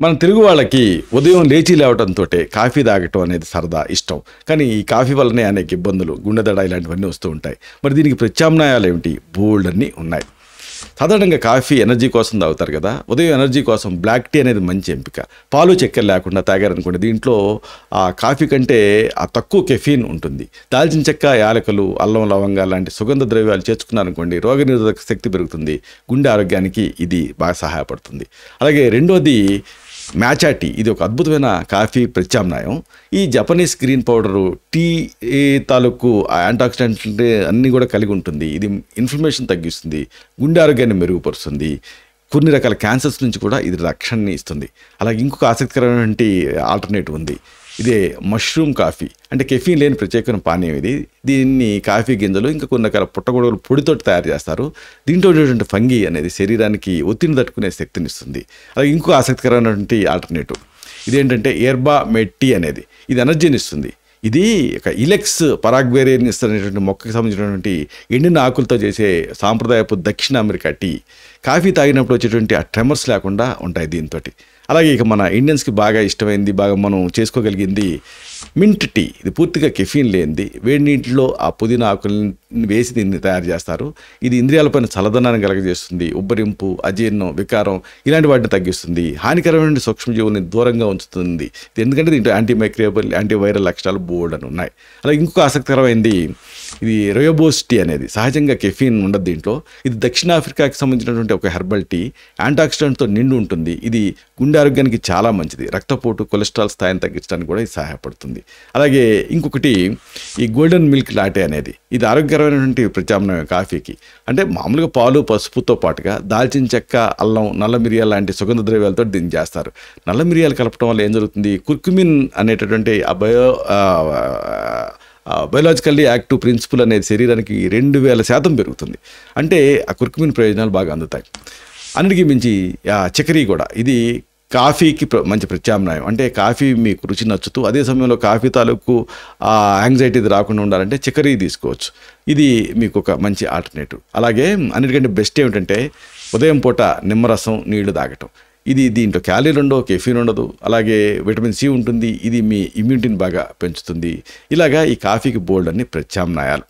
మన తెలుగు వాళ్ళకి ఉదయం లేచి లేవడంతోటే కాఫీ తాగటం అనేది సరదా ఇష్టం. కానీ ఈ కాఫీ వల్లనే అనేక ఇబ్బందులు, గుండె దడ ఇలాంటివన్నీ వస్తూ ఉంటాయి. మరి దీనికి ప్రత్యామ్నాయాలు ఏమిటి? బోల్డన్ని ఉన్నాయి. సాధారణంగా కాఫీ ఎనర్జీ కోసం తాగుతారు కదా. ఉదయం ఎనర్జీ కోసం బ్లాక్ టీ అనేది మంచి ఎంపిక. పాలు చక్కెర లేకుండా తాగారనుకోండి, దీంట్లో ఆ కాఫీ కంటే ఆ తక్కువ కెఫీన్ ఉంటుంది. దాల్చిన చెక్క, యాలకులు, అల్లం, లవంగా లాంటి సుగంధ ద్రవ్యాలు చేర్చుకున్నారనుకోండి, రోగనిరోధక శక్తి పెరుగుతుంది. గుండె ఆరోగ్యానికి ఇది బాగా సహాయపడుతుంది. అలాగే రెండోది మ్యాచా టీ. ఇది ఒక అద్భుతమైన కాఫీ ప్రత్యామ్నాయం. ఈ జపనీస్ గ్రీన్ పౌడరు టీ తాలూకు యాంటాక్సిడెంట్ అన్నీ కూడా కలిగి ఉంటుంది. ఇది ఇన్ఫ్లమేషన్ తగ్గిస్తుంది, గుండె ఆరోగ్యాన్ని మెరుగుపరుస్తుంది, కొన్ని రకాల క్యాన్సర్స్ నుంచి కూడా ఇది రక్షణని ఇస్తుంది. అలాగే ఇంకొక ఆసక్తికరమైన ఆల్టర్నేటివ్ ఉంది. ఇదే మష్రూమ్ కాఫీ. అంటే కెఫీన్ లేని ప్రత్యేకమైన పానీయం ఇది. దీన్ని కాఫీ గింజలు ఇంకా కొన్ని రకాల పుట్టగొడుగులు పొడితో తయారు చేస్తారు. దీంట్లో ఉన్నటువంటి ఫంగి అనేది శరీరానికి ఒత్తిడిని తట్టుకునే శక్తిని ఇస్తుంది. అలాగే ఇంకో ఆసక్తికరమైనటువంటి ఆల్టర్నేటివ్ ఇదేంటంటే ఎర్బా మెట్ టీ అనేది. ఇది ఎనర్జీని ఇస్తుంది. ఇది ఒక ఇలెక్స్ పరాగ్వేరియనిస్ అనేటువంటి మొక్కకి సంబంధించినటువంటి ఎండిన ఆకులతో చేసే సాంప్రదాయపు దక్షిణ అమెరికా టీ. కాఫీ తాగినప్పుడు వచ్చేటువంటి ఆ ట్రెమర్స్ లేకుండా ఉంటాయి దీంతో. అలాగే ఇక మన ఇండియన్స్కి బాగా ఇష్టమైంది, బాగా మనం చేసుకోగలిగింది మింట్ టీ. ఇది పూర్తిగా కెఫీన్ లేనిది. వేడి నీటిలో ఆ పుదీనా ఆకుల్ని వేసి దీన్ని తయారు చేస్తారు. ఇది ఇంద్రియాలపైన చల్లదనాన్ని కలగజేస్తుంది. ఉబ్బరింపు, అజీర్ణం, వికారం ఇలాంటి వాటిని తగ్గిస్తుంది. హానికరమైన సూక్ష్మజీవుల్ని దూరంగా ఉంచుతుంది. ఎందుకంటే దీంట్లో యాంటీమైక్రోబియల్, యాంటీవైరల్ లక్షణాలు బోల్డ్ అని ఉన్నాయి. అలాగే ఇంకొక ఆసక్తికరమైనది ఇది రొయోబోస్ టీ అనేది. సహజంగా కెఫీన్ ఉండదు దీంట్లో. ఇది దక్షిణాఫ్రికాకి సంబంధించినటువంటి ఒక హెర్బల్ టీ. యాంటాక్సిడెంట్తో నిండి ఉంటుంది. ఇది గుండె ఆరోగ్యానికి చాలా మంచిది. రక్తపోటు, కొలెస్ట్రాల్ స్థాయిని తగ్గించడానికి కూడా ఇది సహాయపడుతుంది. అలాగే ఇంకొకటి ఈ గోల్డెన్ మిల్క్ లాటే అనేది. ఇది ఆరోగ్యకరమైనటువంటి ప్రత్యామ్నాయం కాఫీకి. అంటే మామూలుగా పాలు, పసుపుతో పాటుగా దాల్చిన చెక్క, అల్లం, నల్ల మిరియాలు లాంటి సుగంధ ద్రవ్యాలతో దీన్ని చేస్తారు. నల్ల మిరియాలు కలపడం వల్ల ఏం జరుగుతుంది? కుర్కుమిన్ అనేటటువంటి ఆ బయోలాజికల్లీ యాక్టివ్ ప్రిన్సిపల్ అనేది శరీరానికి 2000% పెరుగుతుంది. అంటే ఆ కుర్కుమిన్ ప్రయోజనాలు బాగా అందుతాయి. అన్నిటికీ మించి చక్కెర కూడా ఇది కాఫీకి మంచి ప్రత్యామ్నాయం. అంటే కాఫీ మీకు రుచి నచ్చుతూ అదే సమయంలో కాఫీ తాలూకు యాంగ్జైటీ రాకుండా ఉండాలంటే చక్కెర తీసుకోవచ్చు. ఇది మీకు ఒక మంచి ఆల్టర్నేటివ్. అలాగే అన్నిటికంటే బెస్ట్ ఏమిటంటే ఉదయం పూట నిమ్మరసం, నీళ్లు తాగటం. ఇది దీంట్లో క్యాలరీలు ఉండవు, కెఫీన్ ఉండదు, అలాగే విటమిన్ సి ఉంటుంది. ఇది మీ ఇమ్యూనిటీని బాగా పెంచుతుంది. ఇలాగా ఈ కాఫీకి బోల్డ్ అన్ని ప్రత్యామ్నాయాలు.